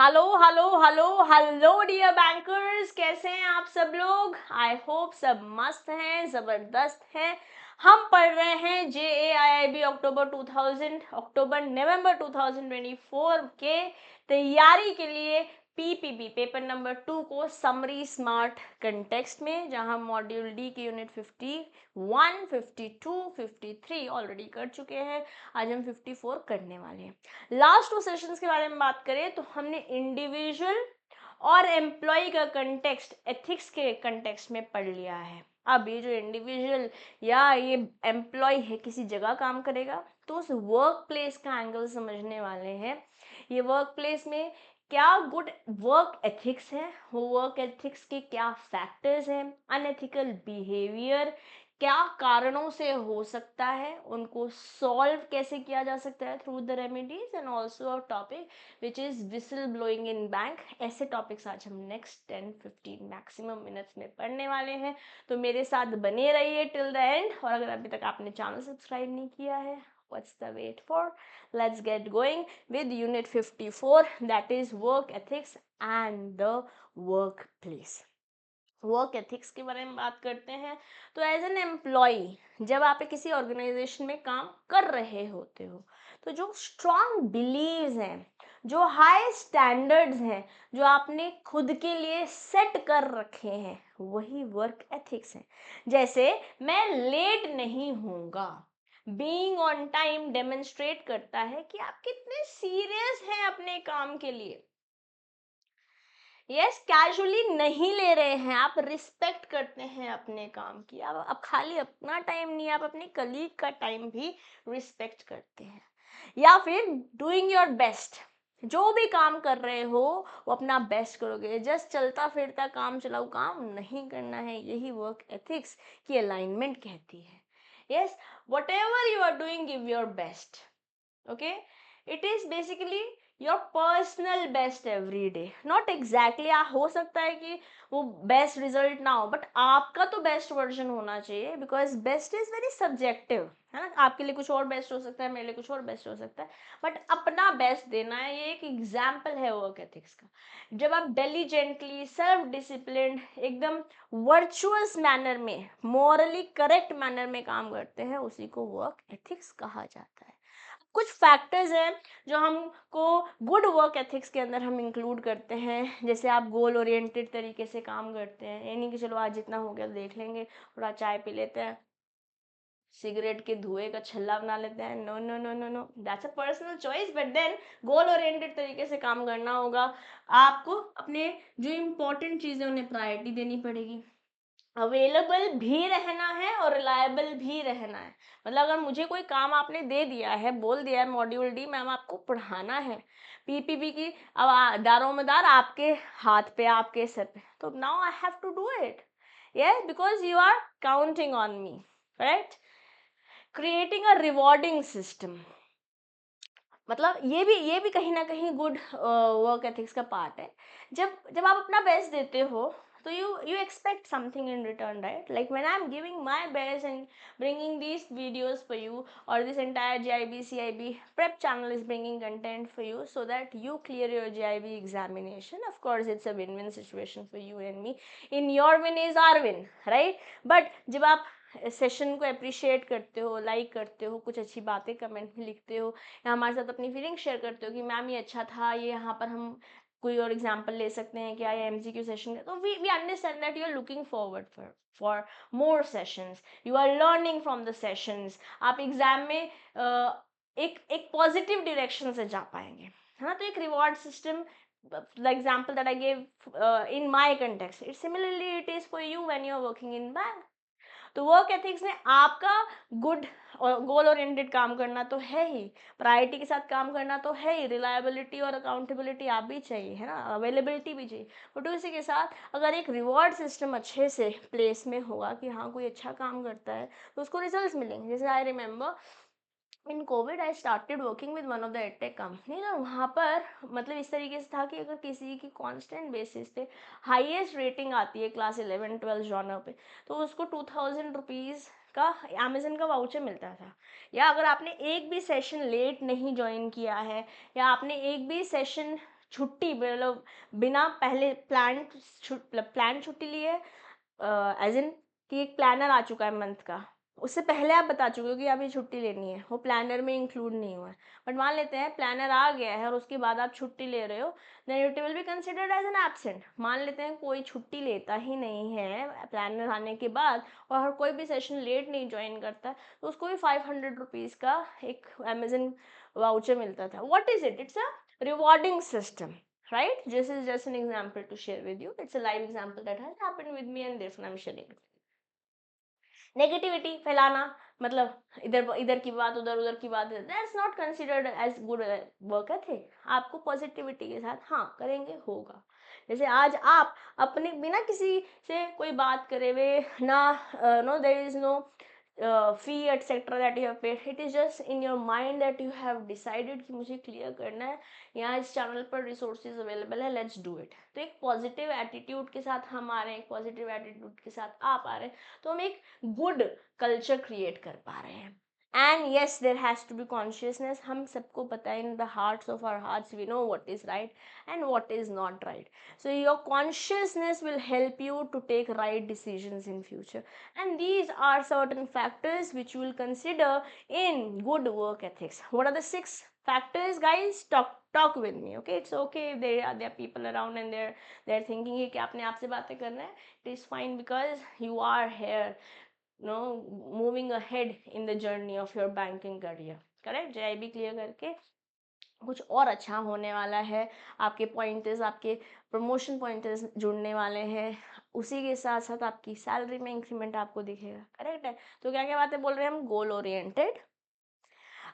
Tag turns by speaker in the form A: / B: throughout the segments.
A: Hello hello hello hello dear bankers, कैसे हैं आप सब लोग। आई होप सब मस्त हैं, ज़बरदस्त हैं। हम पढ़ रहे हैं JAIIB अक्टूबर नवंबर 2024 के तैयारी के लिए PPB पेपर नंबर 2 को समरी स्मार्ट कंटेक्स्ट में, जहां मॉड्यूल डी की यूनिट 51, 52, 53 ऑलरेडी कर चुके हैं। आज हम 54 करने वाले हैं। लास्ट 2 सेशंस के बारे में बात करें तो हमने इंडिविजुअल और एम्प्लॉय का कंटेक्स्ट एथिक्स के कंटेक्स्ट में पढ़ लिया है। अब ये जो इंडिविजुअल या ये एम्प्लॉय है, किसी जगह काम करेगा, तो उस वर्क प्लेस का एंगल समझने वाले हैं। ये वर्क प्लेस में क्या गुड वर्क एथिक्स है, वो वर्क एथिक्स के क्या फैक्टर्स हैं, अनएथिकल बिहेवियर क्या कारणों से हो सकता है, उनको सॉल्व कैसे किया जा सकता है through the remedies, and also a topic which is whistle blowing in bank. ऐसे टॉपिक्स आज हम नेक्स्ट 10-15 मैक्सिमम मिनट्स में पढ़ने वाले हैं। तो मेरे साथ बने रहिए टिल द एंड। और अगर अभी तक आपने चैनल सब्सक्राइब नहीं किया है, what's the wait for? Let's get going with unit 54, that is work ethics and the workplace. Work ethics के बारे में बात करते हैं तो एज एन एम्प्लॉय जब आप किसी ऑर्गेनाइजेशन में काम कर रहे होते हो, तो जो स्ट्रॉन्ग बिलीव्स हैं, जो हाई स्टैंडर्ड्स हैं, जो आपने खुद के लिए सेट कर रखे हैं, वही वर्क एथिक्स हैं। जैसे मैं लेट नहीं होऊंगा, बीइंग ऑन टाइम डेमोन्स्ट्रेट करता है कि आप कितने सीरियस हैं अपने काम के लिए। यस, कैजुअली नहीं ले रहे हैं, आप रिस्पेक्ट करते हैं अपने काम की। अब खाली अपना टाइम नहीं, आप अपने कलीग का टाइम भी रिस्पेक्ट करते हैं। या फिर डूइंग योर बेस्ट, जो भी काम कर रहे हो वो अपना बेस्ट करोगे। जस्ट चलता फिरता काम चलाऊ काम नहीं करना है, यही वर्क एथिक्स की अलाइनमेंट कहती है। Yes, whatever you are doing give your best. Okay, it is basically your personal best every day. Not exactly हो सकता है कि वो बेस्ट रिजल्ट ना हो, बट आपका तो बेस्ट वर्जन होना चाहिए, because best is very subjective, है ना। आपके लिए कुछ और बेस्ट हो सकता है, मेरे लिए कुछ और बेस्ट हो सकता है, बट अपना बेस्ट देना है। ये एक एग्जाम्पल है वर्क एथिक्स का। जब आप डिलीजेंटली, सेल्फ डिसिप्लिन, एकदम वर्चुअस मैनर में, मॉरली करेक्ट मैनर में काम करते हैं, उसी को वर्क एथिक्स कहा जाता है। कुछ फैक्टर्स हैं जो हमको गुड वर्क एथिक्स के अंदर हम इंक्लूड करते हैं। जैसे आप गोल ओरिएंटेड तरीके से काम करते हैं, ये नहीं कि चलो आज जितना हो गया देख लेंगे, थोड़ा चाय पी लेते हैं, सिगरेट के धुएं का छल्ला बना लेते हैं। No no no no no, that's a personal choice, but then goal oriented तरीके से काम करना होगा। आपको अपने जो इम्पोर्टेंट चीज़ें उन्हें प्रायोरिटी देनी पड़ेगी। अवेलेबल भी रहना है और रिलायबल भी रहना है। मतलब अगर मुझे कोई काम आपने दे दिया है, बोल दिया है मॉड्यूल डी मैम आपको पढ़ाना है, पीपीबी की अब दारोमदार आपके हाथ पे, आपके सर पे, तो now I have to do it. Yes, because you are counting on me, right. Creating a rewarding system, मतलब ये भी कहीं ना कहीं गुड वर्क एथिक्स का पार्ट है। जब जब आप अपना बेस्ट देते हो, तो you expect something in return, right? Like when I'm giving my best and bringing these videos for you, or this entire JIB CIB prep channel is bringing content for you so that you clear your JIB examination. Of course it's a win-win situation for you and me. In your win is our win, right? But जब आप session को appreciate करते हो, like करते हो, कुछ अच्छी बातें कमेंट में लिखते हो, या हमारे साथ अपनी फीलिंग शेयर करते हो कि मैम ये अच्छा था, ये यहाँ पर हम कोई और एग्जाम्पल ले सकते हैं क्या, या MCQ सेशन का, तो we understand that you are looking forward for more sessions, you are learning from the sessions. आप एग्जाम में एक पॉजिटिव डायरेक्शन से जा पाएंगे, है ना। तो एक reward system, the example that I gave in my context, it similarly it is for you when you are working in bank. तो वर्क एथिक्स में आपका गुड और गोल ओरिएंटेड काम करना तो है ही, प्रायोरिटी के साथ काम करना तो है ही, रिलायबिलिटी और अकाउंटेबिलिटी आप भी चाहिए, है ना, अवेलेबिलिटी भी चाहिए। बट उसी के साथ अगर एक रिवॉर्ड सिस्टम अच्छे से प्लेस में होगा कि हाँ कोई अच्छा काम करता है तो उसको रिजल्ट्स मिलेंगे। जैसे I remember in Covid I started working with one of the edtech company ना, वहाँ पर मतलब इस तरीके से था कि अगर किसी की कांस्टेंट बेसिस पे हाईएस्ट रेटिंग आती है क्लास 11-12 जॉनर पे, तो उसको 2000 रुपीज़ का अमेजन का वाउचर मिलता था। या अगर आपने एक भी सेशन लेट नहीं ज्वाइन किया है, या आपने एक भी सेशन छुट्टी मतलब बिना पहले प्लान छुट्टी लिए, एज इन कि एक प्लानर आ चुका है मंथ का, उससे पहले आप बता चुके हो कि आप ये छुट्टी लेनी है, वो प्लानर में इंक्लूड नहीं हुआ है। बट मान लेते हैं प्लानर आ गया है और उसके बाद आप छुट्टी ले रहे हो, then it will be considered as an absent. मान लेते हैं कोई छुट्टी लेता ही नहीं है प्लानर आने के बाद और हर कोई भी सेशन लेट नहीं ज्वाइन करता, तो उसको भी 500 रुपीज़ का एक अमेजन वाउचर मिलता था। What is it? It's a rewarding system, right? This is just an example to share with you. It's a live example that has happened with me and therefore I'm sharing it. Negativity फैलाना, मतलब इधर इधर की बात उधर उधर की बात, that's not considered as good work ethic. आपको पॉजिटिविटी के साथ हाँ करेंगे होगा। जैसे आज आप अपने बिना किसी से कोई बात करे हुए ना, no there is no fee etc that you have paid, it is just in your mind that you have decided कि मुझे क्लियर करना है, यहाँ इस चैनल पर रिसोर्सेज अवेलेबल है, लेट्स डू इट। तो एक पॉजिटिव एटीट्यूड के साथ हम आ रहे हैं, एक पॉजिटिव एटीट्यूड के साथ आप आ रहे हैं, तो हम एक गुड कल्चर क्रिएट कर पा रहे हैं। And yes there has to be consciousness. हम सबको पता है, in the hearts of our hearts we know what is right and what is not right, so your consciousness will help you to take right decisions in future, and these are certain factors which you will consider in good work ethics. What are the 6 factors, guys? Talk with me, okay? It's okay if there are people around and they're thinking कि आपने आपसे बातें करना है, it is fine because you are here, you know, moving ahead in the journey of your banking career, correct? JIB clear करके कुछ और अच्छा होने वाला है, आपके पॉइंटर्स, आपके प्रमोशन पॉइंटर्स जुड़ने वाले हैं, उसी के साथ साथ आपकी सैलरी में इंक्रीमेंट आपको दिखेगा, करेक्ट है? तो क्या क्या बातें बोल रहे हैं हम? गोल ओरिएंटेड,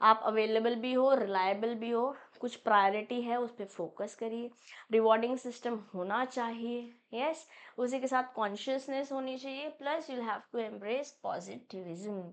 A: आप अवेलेबल भी हो, रिलायबल भी हो, कुछ प्रायोरिटी है उस पर फोकस करिए, रिवॉर्डिंग सिस्टम होना चाहिए, यस, उसी के साथ कॉन्शियसनेस होनी चाहिए, plus you have to embrace positivism.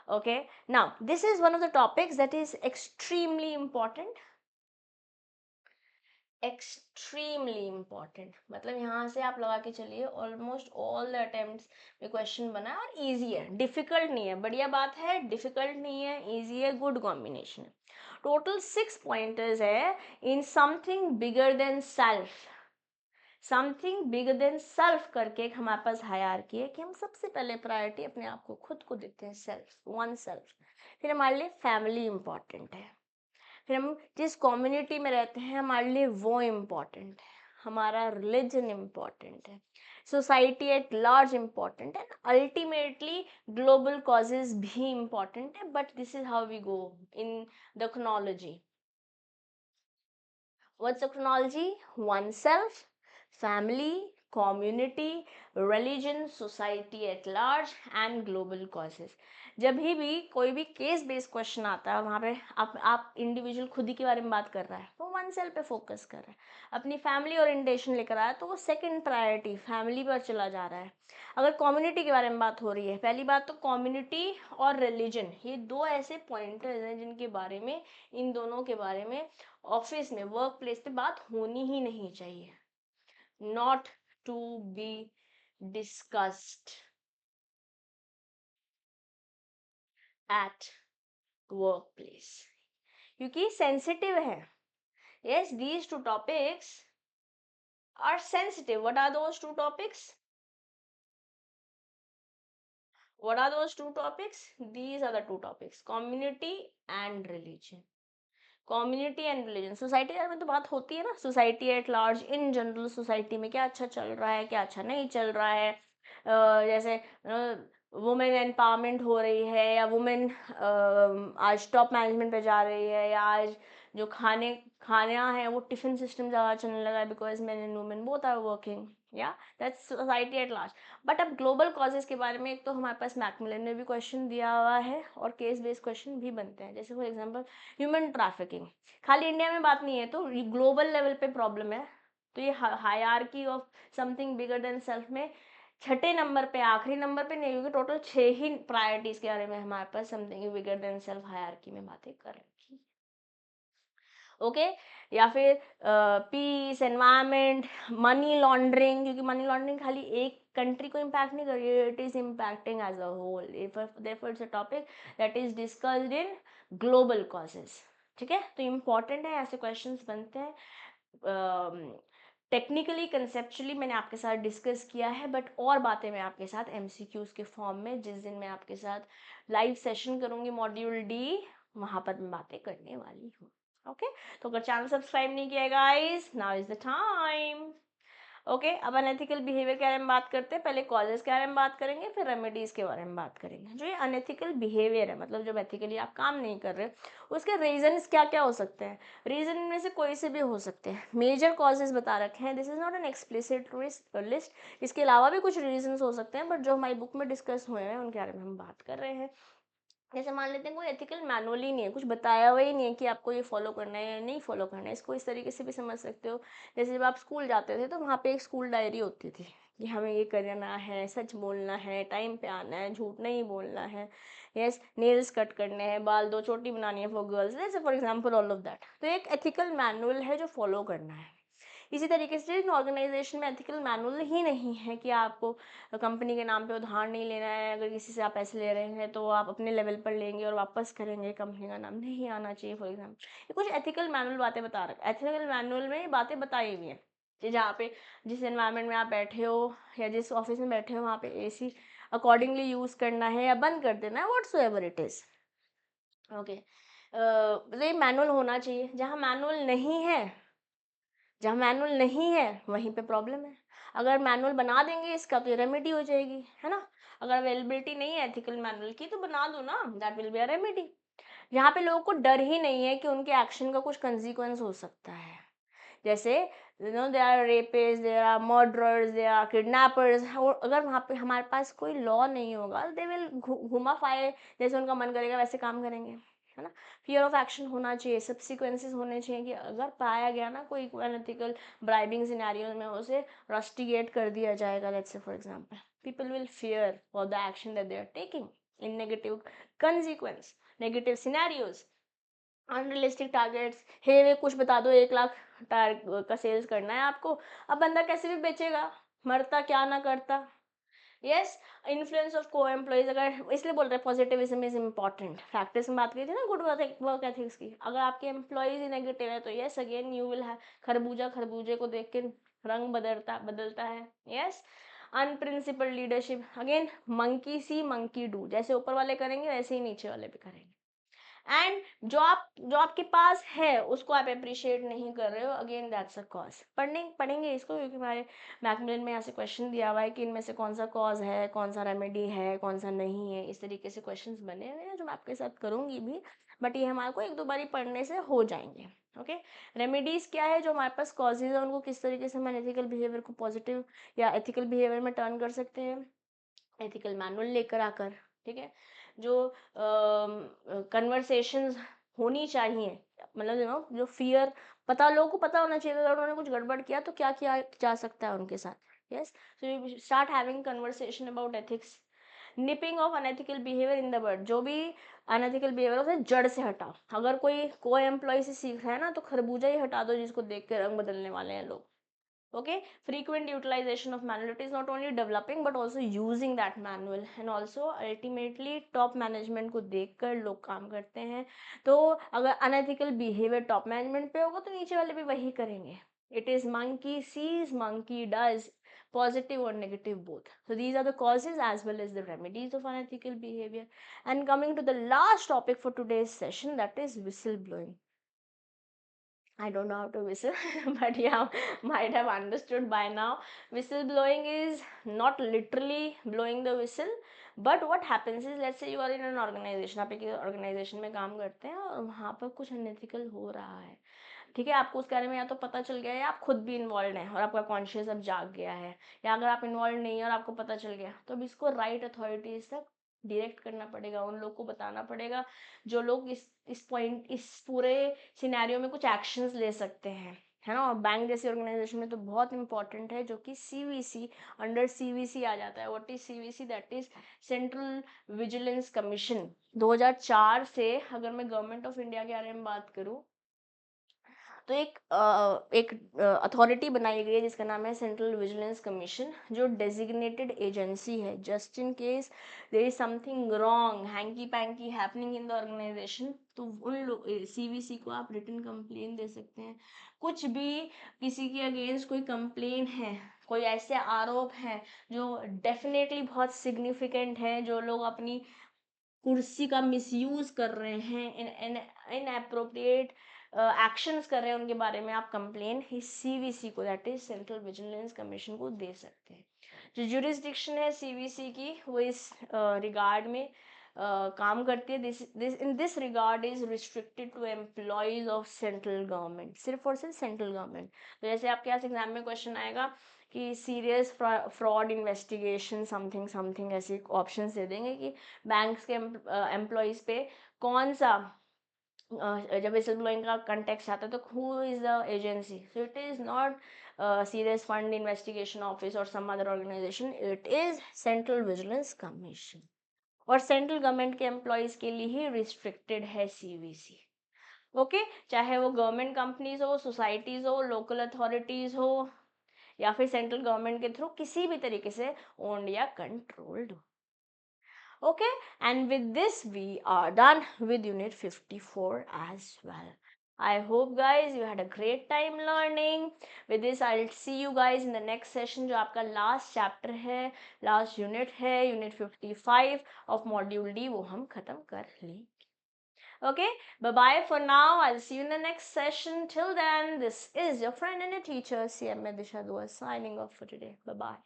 A: Okay, now this is one of the topics that is extremely important, extremely important. मतलब यहाँ से आप लगा के चलिए ऑलमोस्ट ऑल द अटेम्प्ट्स में क्वेश्चन बना है और इजी है, डिफिकल्ट नहीं है। बढ़िया बात है, डिफिकल्ट नहीं है, इजी है, गुड कॉम्बिनेशन है। टोटल 6 पॉइंटर्स है in something bigger than self. Something bigger than self करके एक हमारे पास हायरार्की है कि हम सबसे पहले प्रायोरिटी अपने आप को, खुद को देते हैं, सेल्फ, वन सेल्फ। फिर हमारे लिए फैमिली इम्पॉर्टेंट है, फिर हम जिस कम्युनिटी में रहते हैं हमारे लिए वो इम्पॉर्टेंट है, हमारा रिलीजन इम्पॉर्टेंट है, सोसाइटी एट लार्ज इम्पॉर्टेंट है, अल्टीमेटली ग्लोबल कॉजेज भी इम्पॉर्टेंट है। But this is how we go in the chronology. What's the chronology? Oneself, family, community, religion, society at large and global causes. जब भी कोई भी case based question आता है, वहाँ पे आप इंडिविजुअल खुद ही के बारे में बात कर रहा है तो वन सेल्फ पे फोकस कर रहा है, अपनी फैमिली ओरिएंटेशन लेकर आया तो वो सेकंड प्रायोरिटी फैमिली पर चला जा रहा है। अगर कम्युनिटी के बारे में बात हो रही है, पहली बात तो कम्युनिटी और रिलीजन, ये दो ऐसे पॉइंटर्स हैं जिनके बारे में, इन दोनों के बारे में ऑफिस में, वर्क प्लेस पे बात होनी ही नहीं चाहिए, not to be discussed at work place, क्योंकि सेंसिटिव है। Yes, these two topics are sensitive. What are those two topics? What are those two topics? These are the two topics, community and religion. Community and religion, society के बारे में तो बात होती है ना, society at large, in general society में क्या अच्छा चल रहा है, क्या अच्छा नहीं चल रहा है। जैसे वुमेन एम्पावरमेंट हो रही है, या वुमेन आज टॉप मैनेजमेंट पे जा रही है, या आज जो खाना है वो टिफिन सिस्टम ज़्यादा चलने लगा है because men and women both are working, या that's society at large. But अब ग्लोबल कॉजेज के बारे में एक तो हमारे पास मैकमिलन में भी क्वेश्चन दिया हुआ है और केस बेस्ड क्वेश्चन भी बनते हैं। जैसे फॉर एग्जांपल ह्यूमन ट्रैफिकिंग, खाली इंडिया में बात नहीं है, तो ग्लोबल लेवल पे प्रॉब्लम है। तो ये hierarchy of something bigger than self में छठे नंबर पे, आखिरी नंबर पे नहीं, क्योंकि टोटल 6 ही प्रायोरिटीज के बारे में हमारे पास something bigger than self hierarchy में बातें कर रखी, ओके। या फिर पीस, एनवायरमेंट, मनी लॉन्ड्रिंग, क्योंकि मनी लॉन्ड्रिंग खाली एक कंट्री को इम्पैक्ट नहीं कर रही है, it is impacting as a whole, therefore it's a topic that is discussed in global causes, ठीक है। तो इम्पॉर्टेंट है, ऐसे क्वेश्चंस बनते हैं। टेक्निकली कंसेप्चुअली मैंने आपके साथ डिस्कस किया है, बट और बातें मैं आपके साथ एमसीक्यूज के फॉर्म में जिस दिन मैं आपके साथ लाइव सेशन करूंगी मॉड्यूल डी, वहां पर मैं बातें करने वाली हूँ। ओके, तो अगर चैनल सब्सक्राइब नहीं किया guys, now is the time. Okay, अब अनएथिकल बिहेवियर के बारे में बात करते हैं। पहले कॉजेज के बारे में बात करेंगे, फिर रेमेडीज के बारे में बात करेंगे। जो ये अनएथिकल बिहेवियर है, मतलब जब एथिकली आप काम नहीं कर रहे, उसके रीजंस क्या क्या हो सकते हैं। रीजन में से कोई से भी हो सकते हैं। मेजर कॉजेज बता रखे हैं, this is not an explicit list. इसके अलावा भी कुछ रीजंस हो सकते हैं, बट जो हमारी बुक में डिस्कस हुए हैं उनके बारे में हम बात कर रहे हैं। जैसे मान लेते हैं कोई एथिकल मैनुअल ही नहीं है, कुछ बताया हुआ ही नहीं है कि आपको ये फॉलो करना है या नहीं फॉलो करना है। इसको इस तरीके से भी समझ सकते हो, जैसे जब आप स्कूल जाते थे तो वहाँ पे एक स्कूल डायरी होती थी कि हमें ये करना है, सच बोलना है, टाइम पे आना है, झूठ नहीं बोलना है, यस, नेल्स कट करने हैं, बाल दो चोटी बनानी है फॉर गर्ल्स, जैसे for example all of that. तो एक एथिकल मैनुअल है जो फॉलो करना है। इसी तरीके से ऑर्गेनाइजेशन में एथिकल मैनुअल ही नहीं है कि आपको कंपनी के नाम पे उधार नहीं लेना है। अगर किसी से आप पैसे ले रहे हैं तो आप अपने लेवल पर लेंगे और वापस करेंगे, कंपनी का नाम नहीं आना चाहिए फॉर एग्जाम्पल। ये कुछ एथिकल मैनुअल बातें बता रखा, एथिकल मैनुअल में ये बातें बताई हुई हैं कि जहाँ पे जिस एनवायरनमेंट में आप बैठे हो या जिस ऑफिस में बैठे हो वहाँ पे एसी अकॉर्डिंगली यूज करना है या बंद कर देना है, व्हाट्सोएवर इट इज। ओके, ये मैनुअल होना चाहिए। जहाँ मैनुअल नहीं है वहीं पे प्रॉब्लम है। अगर मैनुअल बना देंगे इसका तो ये रेमेडी हो जाएगी, है ना। अगर अवेलेबिलिटी नहीं है एथिकल मैनुअल की तो बना दो ना, that will be a remedy. यहाँ पे लोगों को डर ही नहीं है कि उनके एक्शन का कुछ कंसिक्वेंस हो सकता है। जैसे you know they are rapist, they are murderers, they are kidnappers. अगर वहाँ पे हमारे पास कोई लॉ नहीं होगा, दे विल घुमा फाए, जैसे उनका मन करेगा वैसे काम करेंगे, है ना। फियर ऑफ एक्शन होना चाहिए, सब्सिक्वेंसेस होने चाहिए कि अगर पाया गया ना कोई अनएथिकल ब्राइबिंग सिनेरियो में, उसे रस्टिगेट कर दिया जाएगा। Let's say for example, people will fear for the action that they are taking in negative consequence, negative scenarios, unrealistic targets. हे वे कुछ बता दो, 1 लाख का सेल्स करना है आपको, अब बंदा कैसे भी बेचेगा, मरता क्या ना करता। यस, इन्फ्लुएंस ऑफ को एम्प्लॉइज, अगर इसलिए बोल रहे हैं पॉजिटिविज्म इज इम्पॉर्टेंट। प्रैक्टिस में बात की थी ना गुड वर्क एथिक्स की, अगर आपके एम्प्लॉइज ही नेगेटिव है तो yes again you will have खरबूजा खरबूजे को देख के रंग बदलता बदलता है। Yes, unprincipled leadership, again monkey see monkey do, जैसे ऊपर वाले करेंगे वैसे ही नीचे वाले भी करेंगे। एंड जो आपके पास है उसको आप अप्रिशिएट नहीं कर रहे हो, अगेन दैट्स अ कॉज। पढ़ेंगे इसको क्योंकि हमारे मैकमिलन में यहाँ से क्वेश्चन दिया हुआ है कि इनमें से कौन सा कॉज है, कौन सा रेमेडी है, कौन सा नहीं है। इस तरीके से क्वेश्चंस बने हुए हैं जो मैं आपके साथ करूंगी भी, बट ये हमारे को 1-2 बारी पढ़ने से हो जाएंगे। ओके, रेमेडीज क्या है, जो हमारे पास कॉजेज है उनको किस तरीके से हम एथिकल बिहेवियर को पॉजिटिव या एथिकल बिहेवियर में टर्न कर सकते हैं, एथिकल मैनुअल लेकर आकर। ठीक है, जो कन्वर्सेशंस होनी चाहिए, मतलब यू नो जो फियर, पता लोगों को पता होना चाहिए अगर उन्होंने कुछ गड़बड़ किया तो क्या किया जा सकता है उनके साथ। Yes, so you start having conversation about ethics. Nipping of unethical behaviour in the bird, जो भी अनएथिकल बिहेवियर उसे जड़ से हटाओ। अगर कोई एम्प्लॉय से सीख रहा है ना तो खरबूजा ही हटा दो जिसको देख के रंग बदलने वाले हैं लोग। Okay, frequent utilization of manual, it is not only developing but also using that manual, and also ultimately top management को देखकर लोग काम करते हैं। तो अगर unethical behavior top management पे होगा तो नीचे वाले भी वही करेंगे। It is monkey sees monkey does, positive or negative both. So these are the causes as well as the remedies of unethical behavior. And coming to the last topic for today's session, that is whistleblowing. I don't know how to whistle, but yeah, might have understood by now. Whistleblowing is not literally blowing the whistle, but what happens is, let's say you are in an organization, आप एक organization में काम करते हैं और वहाँ पर कुछ अनएथिकल हो रहा है। ठीक है, आपको उसके बारे में या तो पता चल गया है या आप खुद भी इन्वॉल्व हैं और आपका कॉन्शियस अब जाग गया है, या अगर आप इन्वॉल्व नहीं है और आपको पता चल गया तो अब इसको राइट अथॉरिटीज तक डायरेक्ट करना पड़ेगा। उन लोग को बताना पड़ेगा जो लोग इस पूरे सिनेरियो में कुछ एक्शंस ले सकते हैं, है ना। और बैंक जैसी ऑर्गेनाइजेशन में तो बहुत इंपॉर्टेंट है, जो कि सीवीसी, अंडर सीवीसी आ जाता है। What is CVC? That is central vigilance commission. 2004 से, अगर मैं गवर्नमेंट ऑफ इंडिया के बारे में बात करूं तो एक अथॉरिटी बनाई गई है जिसका नाम है सेंट्रल विजिलेंस कमीशन, जो डेजिग्नेटेड एजेंसी है just in case there is something wrong hanky panky happening in the organisation, तो उन लोग सीवीसी को आप रिटन कंप्लेन दे सकते हैं। कुछ भी किसी के अगेंस्ट कोई कंप्लेन है, कोई ऐसे आरोप हैं जो डेफिनेटली बहुत सिग्निफिकेंट है, जो लोग अपनी कुर्सी का मिसयूज कर रहे हैं, इन अप्रोप्रिएट एक्शंस कर रहे हैं, उनके बारे में आप कंप्लेन सीवीसी को, that is central vigilance commission को दे सकते हैं। जो जुरिस्डिक्शन है सीवीसी की वो इस रिगार्ड में काम करती है। This in this regard is restricted to employees of central government, सिर्फ और सिर्फ सेंट्रल गवर्नमेंट। तो जैसे आपके पास एग्जाम में क्वेश्चन आएगा कि serious fraud investigation something something, ऐसे ऑप्शंस दे देंगे कि बैंक्स के एम्प्लॉयज पे कौन सा जब विसल ब्लोइंग का कंटेक्स्ट आता है तो who is the agency, so it is not serious fraud investigation office और some other organization, it is central vigilance commission, और सेंट्रल गवर्नमेंट के एम्प्लॉयज के लिए ही रिस्ट्रिक्टेड है सीवीसी। ओके, चाहे वो गवर्नमेंट कंपनीज हो, सोसाइटीज हो, लोकल अथॉरिटीज हो, या फिर सेंट्रल गवर्नमेंट के थ्रू किसी भी तरीके से ओन्ड या कंट्रोल्ड हो। Okay, and with this we are done with unit 54 as well. I hope guys you had a great time learning. With this I'll see you guys in the next session, जो आपका last chapter है, last unit है, unit 55 of module D, वो हम खत्म कर लेंगे. Okay, bye bye for now. I'll see you in the next session. Till then, this is your friend and your teacher CM Disha Dua signing off for today. Bye bye.